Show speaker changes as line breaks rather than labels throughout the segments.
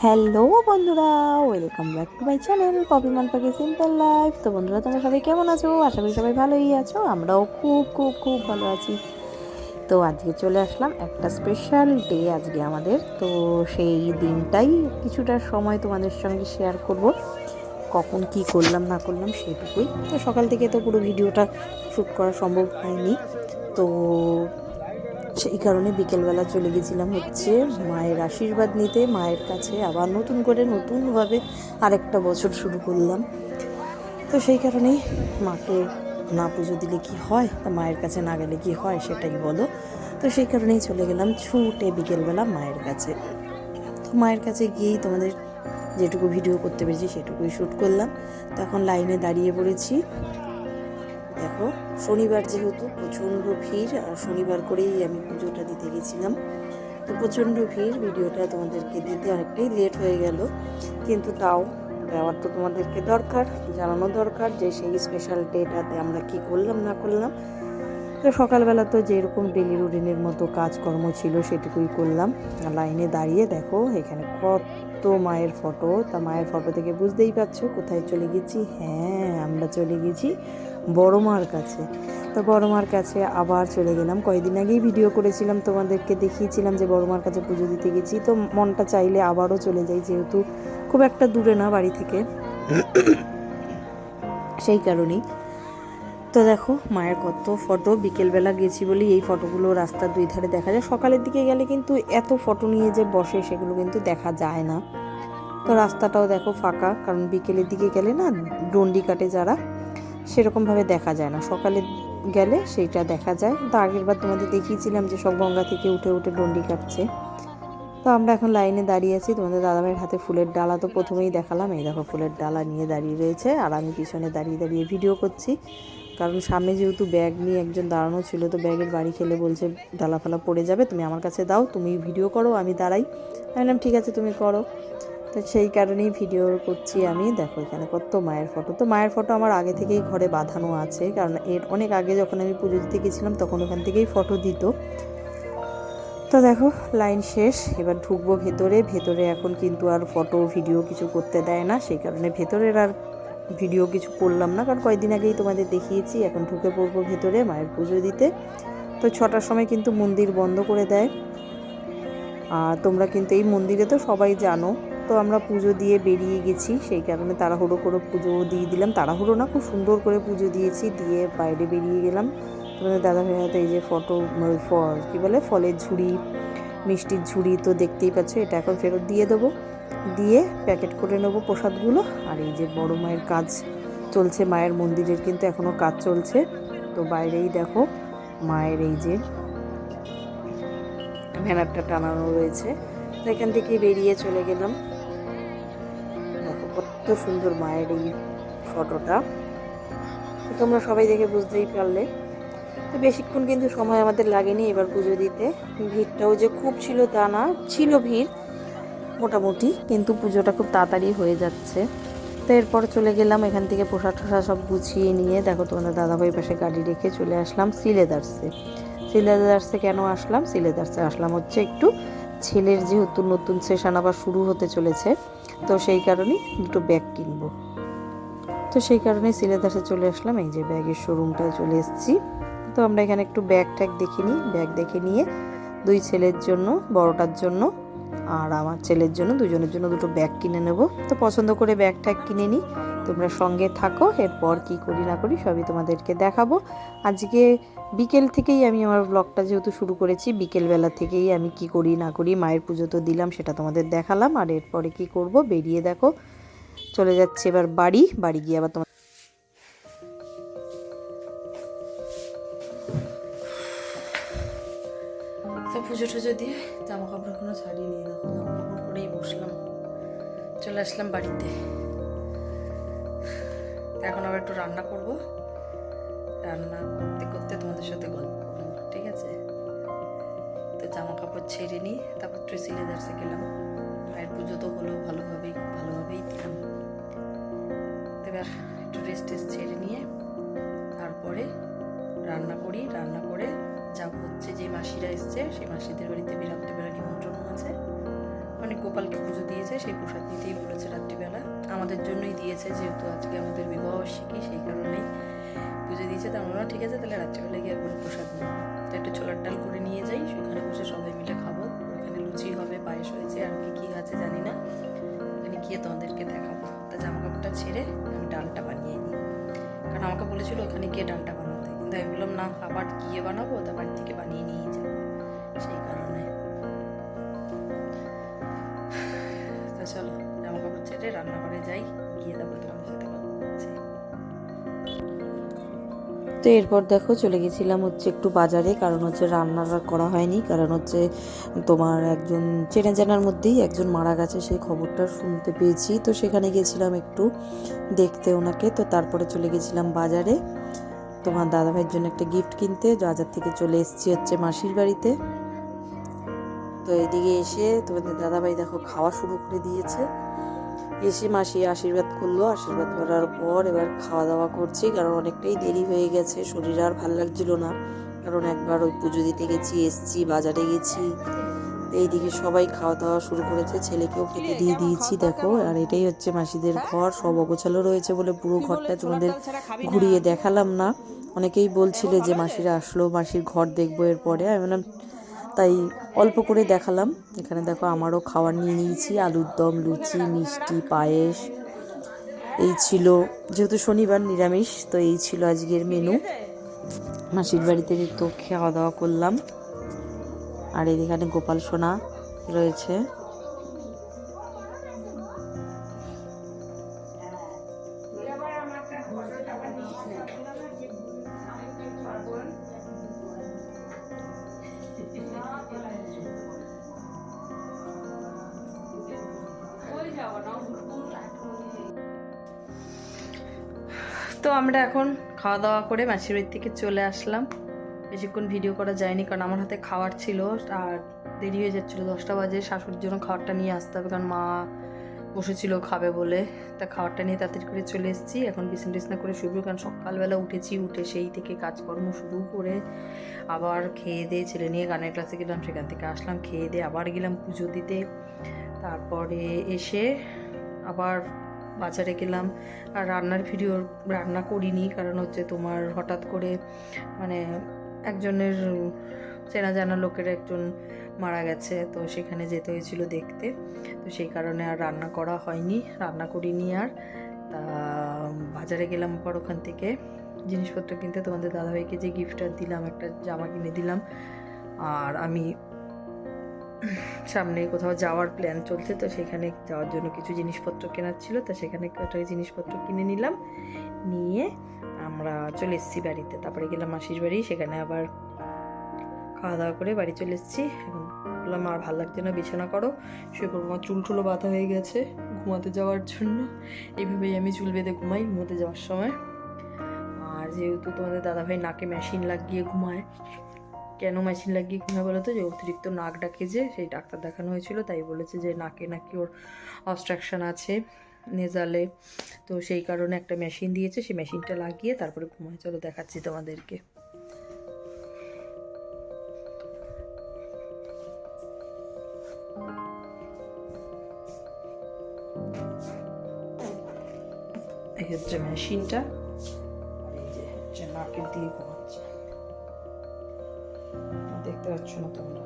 Hello বন্ধুরা, welcome back to my channel Popy মানপাকি simple life. তো বন্ধুরা, তোমরা সবাই কেমন আছো? আশা করি সবাই ভালোই আছো। আমরাও খুব খুব খুব ভালো আছি। তো আজকে চলে আসলাম একটা স্পেশাল ডে আজকে আমাদের। তো সেই দিনটাই কিছুটা সময় তোমাদের সঙ্গে শেয়ার করব। কখন কি করলাম না করলাম সেটুকুই। তো সকাল থেকে তো পুরো ভিডিওটা শ্যুট করা সম্ভব হয়নি। তো সেই কারণে বিকেলবেলা চলে গেছিলাম হচ্ছে মায়ের আশীর্বাদ নিতে মায়ের কাছে। আবার নতুনভাবে আরেকটা বছর শুরু করলাম। তো সেই কারণেই মাকে না পুজো দিলে কি হয়, তা মায়ের কাছে না গেলে কি হয় সেটাই বলো। তো সেই কারণেই চলে গেলাম ছুটে বিকেলবেলা মায়ের কাছে। তো মায়ের কাছে গিয়েই তোমাদের যেটুকু ভিডিও করতে পেরেছি সেটুকুই শ্যুট করলাম। তো এখন লাইনে দাঁড়িয়ে পড়েছি। দেখো, শনিবার যেহেতু প্রচণ্ড ভিড়, আর শনিবার করেই আমি পুজোটা দিতে গেছিলাম। তো প্রচণ্ড ভিড়, ভিডিওটা তোমাদেরকে দিতে অনেকটাই লেট হয়ে গেল, কিন্তু তাও দেওয়ার তো তোমাদেরকে দরকার, জানানো দরকার যে সেই স্পেশাল ডেটাতে আমরা কি করলাম না করলাম। তো সকালবেলা তো যেরকম ডেলি রুটিনের মতো কাজকর্ম ছিল সেটুকুই করলাম। লাইনে দাঁড়িয়ে দেখো এখানে কত মায়ের ফটো। তা মায়ের ফটো থেকে বুঝতেই পারছো কোথায় চলে গেছি। হ্যাঁ, আমরা চলে গেছি বড় মার কাছে। তো বড় মার কাছে আবার চলে গেলাম। কয়েকদিন আগেই ভিডিও করেছিলাম, তোমাদেরকে দেখিয়েছিলাম যে বড় মার কাছে পুজো দিতে গেছি। তো মনটা চাইলে আবারও চলে যাই, যেহেতু খুব একটা দূরে না বাড়ি থেকে, সেই কারণেই। তো দেখো মায়ের কত ফটো, বিকেলবেলা গেছি বলি এই ফটোগুলো রাস্তার দুই ধারে দেখা যায়। সকালের দিকে গেলে কিন্তু এত ফটো নিয়ে যে বসে সেগুলো কিন্তু দেখা যায় না। তো রাস্তাটাও দেখো ফাঁকা, কারণ বিকেলের দিকে গেলে না ডন্ডি কাটে যারা, সেরকমভাবে দেখা যায় না। সকালে গেলে সেইটা দেখা যায়। তো আগের বার তোমাদের দেখিয়েছিলাম যে সব গঙ্গা থেকে উঠে উঠে ডন্ডি কাটছে। তো আমরা এখন লাইনে দাঁড়িয়ে আছি। তোমাদের দাদাভাইয়ের হাতে ফুলের ডালা তো প্রথমেই দেখালাম। এই দেখো ফুলের ডালা নিয়ে দাঁড়িয়ে রয়েছে, আর আমি পিছনে দাঁড়িয়ে দাঁড়িয়ে ভিডিও করছি। কারণ সামনে যেহেতু ব্যাগ নিয়ে একজন দাঁড়ানো ছিল, তো ব্যাগের বাড়ি খেলে বলছে ডালা ফালা পড়ে যাবে, তুমি আমার কাছে দাও, তুমি ভিডিও করো, আমি দাঁড়াই। আমি বললাম ঠিক আছে তুমি করো। তো সেই কারণেই ভিডিও করছি আমি। দেখো এখানে কত মায়ের ফটো। তো মায়ের ফটো আমার আগে থেকেই ঘরে বাঁধানো আছে, কারণ এর অনেক আগে যখন আমি পুজো দিতে গেছিলাম তখন ওখান থেকেই ফটো দিত। তো দেখো লাইন শেষ, এবার ঢুকবো ভেতরে। ভেতরে এখন কিন্তু আর ফটো ভিডিও কিছু করতে দেয় না, সেই কারণে ভেতরের আর ভিডিও কিছু করলাম না, কারণ কয়েকদিন আগেই তোমাদের দেখিয়েছি। এখন ঢুকে পড়বো ভেতরে মায়ের পুজো দিতে। তো 6টার সময় কিন্তু মন্দির বন্ধ করে দেয়। আর তোমরা কিন্তু এই মন্দিরে তো সবাই জানো। তো আমরা পুজো দিয়ে বেরিয়ে গেছি, সেই কারণে তাড়াহুড়ো করে পুজো দিয়ে দিলাম। তাড়াহুড়ো না, খুব সুন্দর করে পুজো দিয়েছি, দিয়ে বাইরে বেরিয়ে গেলাম। তোমাদের দাদা ভাইয়ের হাতে এই যে ফটো, ফল কী বলে, ফলের ঝুড়ি, মিষ্টির ঝুড়ি, তো দেখতেই পাচ্ছ। এটা এখন ফেরত দিয়ে দেবো, দিয়ে প্যাকেট করে নেবো প্রসাদগুলো। আর এই যে বড় মায়ের কাজ চলছে, মায়ের মন্দিরের কিন্তু এখনও কাজ চলছে। তো বাইরেই দেখো মায়ের এই যে ব্যানারটা টানানো রয়েছে। তো এখান থেকে বেরিয়ে চলে গেলাম। দেখো কত সুন্দর মায়ের এই ফটোটা, তোমরা সবাই দেখে বুঝতেই পারলে। তো বেশিক্ষণ কিন্তু সময় আমাদের লাগেনি এবার পুজো দিতে। ভিড়টাও যে খুব ছিল তা না, ছিল ভিড় মোটামুটি, কিন্তু পুজোটা খুব তাড়াতাড়ি হয়ে যাচ্ছে। তো এরপর চলে গেলাম এখান থেকে প্রসাদ টসাদ সব গুছিয়ে নিয়ে। দেখো তোমাদের দাদাভাই পাশে গাড়ি রেখে চলে আসলাম সিলেদার্সে। সিলেদার্সে কেন আসলাম? সিলেদার্সে আসলাম হচ্ছে একটু ছেলের যেহেতু নতুন সেশন আবার শুরু হতে চলেছে, তো সেই কারণেই দুটো ব্যাগ কিনবো। তো সেই কারণেই সিলেদার্সে চলে আসলাম। এই যে ব্যাগের শোরুমটায় চলে এসেছি। তো আমরা এখানে একটু ব্যাগ ট্যাগ দেখে নিই। ব্যাগ দেখে নিয়ে দুই ছেলের জন্য, বড়টার জন্য আর আমার ছেলের জন্য, দুজনের জন্য দুটো ব্যাগ কিনে নেব। তো পছন্দ করে ব্যাগ ট্যাগ কিনে নিই। তোমরা সঙ্গে থাকো, এরপর কি করি না করি সবই তোমাদেরকে দেখাবো। আজকে বিকেল থেকেই আমি আমার ব্লগটা যেহেতু শুরু করেছি, বিকেলবেলা থেকেই আমি কি করি না করি, মায়ের পুজো তো দিলাম সেটা তোমাদের দেখালাম। আর এরপরে কি করব, বেরিয়ে দেখো চলে যাচ্ছে এবার বাড়ি গিয়ে আবার তোমার তো পুজো টুজো দিয়ে জামা কাপড় এখনো ছাড়িয়ে নিয়ে, দেখো জামা কাপড় পরেই বসলাম, চলে আসলাম বাড়িতে। এখন আবার একটু রান্না করব, রান্না করতে করতে তোমাদের সাথে গল্প করবো, ঠিক আছে? তো জামা কাপড় ছেড়ে নিই, তারপর একটু সিলেদার্সে গেলাম। মায়ের পুজো তো হলো ভালোভাবেই দিলাম। এবার একটু রেস্ট ছেড়ে নিয়ে তারপরে রান্না করি। রান্না করে যাব হচ্ছে যে মাসিরা এসছে, সেই মাসিদের বাড়িতে রাত্রেবেলা নিমন্ত্রণ আছে। মানে গোপালকে পুজো দিয়েছে, সেই প্রসাদ নিতেই বলেছে রাত্রিবেলা। আমাদের জন্যই দিয়েছে, যেহেতু আজকে আমাদের বিবাহবার্ষিকী, সেই কারণেই পুজো দিয়েছে। তো আমরা ঠিক আছে তাহলে রাত্রিবেলা গিয়ে একবার প্রসাদ নেবো। তো একটু ছোলার ডাল করে নিয়ে যাই, সেখানে বসে সবাই মিলে খাবো। ওখানে লুচি হবে, পায়েস হয়েছে, আর কি আছে জানি না। ওখানে গিয়ে তোমাদেরকে দেখাবো। তা জামা কাপড়টা ছেড়ে আমি ডালটা বানিয়ে নিই, কারণ আমাকে বলেছিল ওখানে গিয়ে ডালটা বানাতে, কিন্তু আমি বললাম না, আবার গিয়ে বানাবো, তা বাড়ি থেকে বানিয়ে নিয়ে যাবো, সেই কারণে। তা চলো জামা কাপড় ছেড়ে রান্নাঘরে যাই, গিয়ে তারপর তোমাদের সাথে কথা বলছি। তো এরপর দেখো চলে গেছিলাম হচ্ছে একটু বাজারে, কারণ হচ্ছে রান্নাটা করা হয়নি, কারণ হচ্ছে তোমার একজন চেনা জানার মধ্যেই একজন মারা গেছে, সেই খবরটা শুনতে পেয়েছি। তো সেখানে গেছিলাম একটু দেখতে ওনাকে। তো তারপরে চলে গেছিলাম বাজারে তোমার দাদাভাইয়ের জন্য একটা গিফট কিনতে। বাজার থেকে চলে এসেছি হচ্ছে মাসির বাড়িতে। তো এদিকে এসে তোমাদের দাদাভাই দেখো খাওয়া শুরু করে দিয়েছে। এসে মাসি আশীর্বাদ করলো, আশীর্বাদ করার পর এবার খাওয়া দাওয়া করছি, কারণ অনেকটাই দেরি হয়ে গেছে, শরীর আর ভালো লাগছিল না, কারণ একবার ওই পুজো দিতে গেছি, এসছি, বাজারে গেছি। এইদিকে সবাই খাওয়া দাওয়া শুরু করেছে, ছেলেকেও খেতে দিয়ে দিয়েছি দেখো। আর এটাই হচ্ছে মাসিদের ঘর, সব অগোছালো রয়েছে বলে পুরো ঘরটা তোমাদের ঘুরিয়ে দেখালাম না। অনেকেই বলছিলে যে মাসিরা আসলো, মাসির ঘর দেখবো এরপরে, আমি বললাম তাই অল্প করে দেখালাম। এখানে দেখো আমারও খাবার নিয়ে নিয়েছি, আলুর দম, লুচি, মিষ্টি, পায়েস, এই ছিল, যেহেতু শনিবার নিরামিষ, তো এই ছিল আজকের মেনু। মাসির বাড়িতে তো খাওয়া দাওয়া করলাম। আর এখানে গোপাল সোনা রয়েছে। তো আমরা এখন খাওয়া দাওয়া করে মাসির বাড়ি থেকে চলে আসলাম। বেশিক্ষণ ভিডিও করা যায়নি, কারণ আমার হাতে খাবার ছিল আর দেরি হয়ে যাচ্ছিলো, 10টা বাজে। শাশুড়ির জন্য খাবারটা নিয়ে আসতে হবে, কারণ মা বসেছিল খাবে বলে। তা খাবারটা নিয়ে তাড়াতাড়ি করে চলে এসেছি। এখন বিছানা টিছনা করে শুরু, কারণ সকালবেলা উঠেছি, উঠে সেই থেকে কাজকর্ম শুরু করে আবার খেয়ে দিয়ে ছেলে নিয়ে গানের ক্লাসে গেলাম, সেখান থেকে আসলাম, খেয়ে দিয়ে আবার গেলাম পুজো দিতে। তারপরে এসে আবার বাজারে গেলাম। আর রান্নার ভিডিও রান্না করিনি, কারণ হচ্ছে তোমার হঠাৎ করে মানে একজনের চেনা জানা লোকের একজন মারা গেছে, তো সেখানে যেতে হয়েছিল দেখতে, তো সেই কারণে আর রান্না করা হয়নি, রান্না করিনি আর। তা বাজারে গেলাম আবার, ওখান থেকে জিনিসপত্র কিনতে। তোমাদের দাদাভাইকে যে গিফটটা দিলাম, একটা জামা কিনে দিলাম। আর আমি সামনে কোথাও যাওয়ার প্ল্যান চলছে, তো সেখানে যাওয়ার জন্য কিছু জিনিসপত্র কেনার ছিল, তো সেখানে কয়েকটা জিনিসপত্র কিনে নিলাম, নিয়ে আমরা চলে এসেছি বাড়িতে। তারপরে গেলাম মাসির বাড়ি, সেখানে আবার খাওয়া দাওয়া করে বাড়ি চলে এসেছি। এখন বললাম আর ভালো লাগছে না, বিছানা করো, শুয়ে পড়বো। আমার চুল টুলো বাঁধা হয়ে গেছে ঘুমাতে যাওয়ার জন্য, এইভাবেই আমি চুল বেঁধে ঘুমাই ঘুমোতে যাওয়ার সময়। আর যেহেতু তোমাদের দাদাভাই নাকে মেশিন লাগিয়ে ঘুমায়, কেন মেশিন লাগিয়ে ঘুমায় বলো তো, যে অতিরিক্ত নাক ডাকে, যে সেই ডাক্তার দেখানো হয়েছিল, তাই বলেছে যে নাকে নাকি ওর অবস্ট্রাকশন আছে নেজালে, তো সেই কারণে একটা মেশিন দিয়েছে, সেই মেশিনটা লাগিয়ে তারপরে ঘুমায়। চলো দেখাচ্ছি তোমাদেরকে। এই হচ্ছে মেশিনটা, আর এই যে নাকের দিয়ে ঘুমাচ্ছে, দেখতে পাচ্ছ না তোমরা?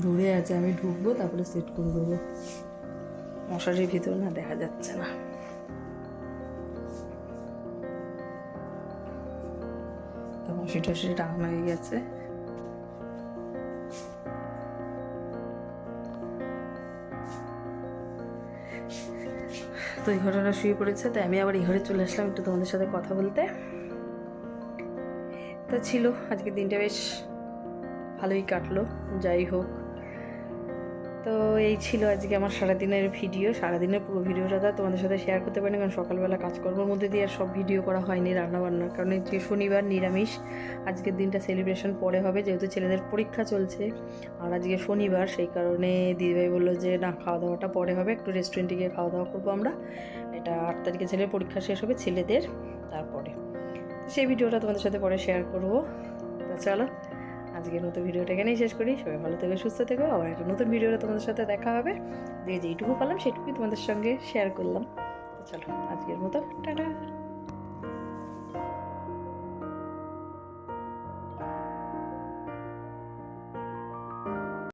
দূরে আছে, আমি ঢুকবো তারপরে সেট করে দেবো, মশারির ভিতর না দেখা যাচ্ছে না। তো মশারি টশারি টাঙানো হয়ে গেছে। তো এই ঘরটা শুয়ে পড়েছে, তাই আমি আবার এই ঘরে চলে আসলাম একটু তোমাদের সাথে কথা বলতে। তো ছিল আজকের দিনটা বেশ ভালোই কাটলো, যাই হোক। তো এই ছিল আজকে আমার সারাদিনের ভিডিও। সারাদিনের পুরো ভিডিওটা তো তোমাদের সাথে শেয়ার করতে পারিনি, কারণ সকালবেলা কাজকর্মের মধ্যে দিয়ে আর সব ভিডিও করা হয়নি, রান্নাবান্না, কারণ যে শনিবার নিরামিষ। আজকের দিনটা সেলিব্রেশন পরে হবে, যেহেতু ছেলেদের পরীক্ষা চলছে আর আজকে শনিবার, সেই কারণে দিদিভাই বললো যে না, খাওয়া দাওয়াটা পরে হবে, একটু রেস্টুরেন্টে গিয়ে খাওয়া দাওয়া করবো আমরা। এটা 8 তারিখে ছেলের পরীক্ষা শেষ হবে, ছেলেদের তারপরে সেই ভিডিওটা তোমাদের সাথে পরে শেয়ার করবো। তো চলো আজকের মতো ভিডিওটা এখানেই শেষ করি। সবাই ভালো থেকো, সুস্থ থেকো। আবার একটা নতুন ভিডিওটা তোমাদের সাথে দেখা হবে। যেইটুকু পারলাম সেটুকুই তোমাদের সঙ্গে শেয়ার করলাম। তো চলো আজকের মতো টাটা।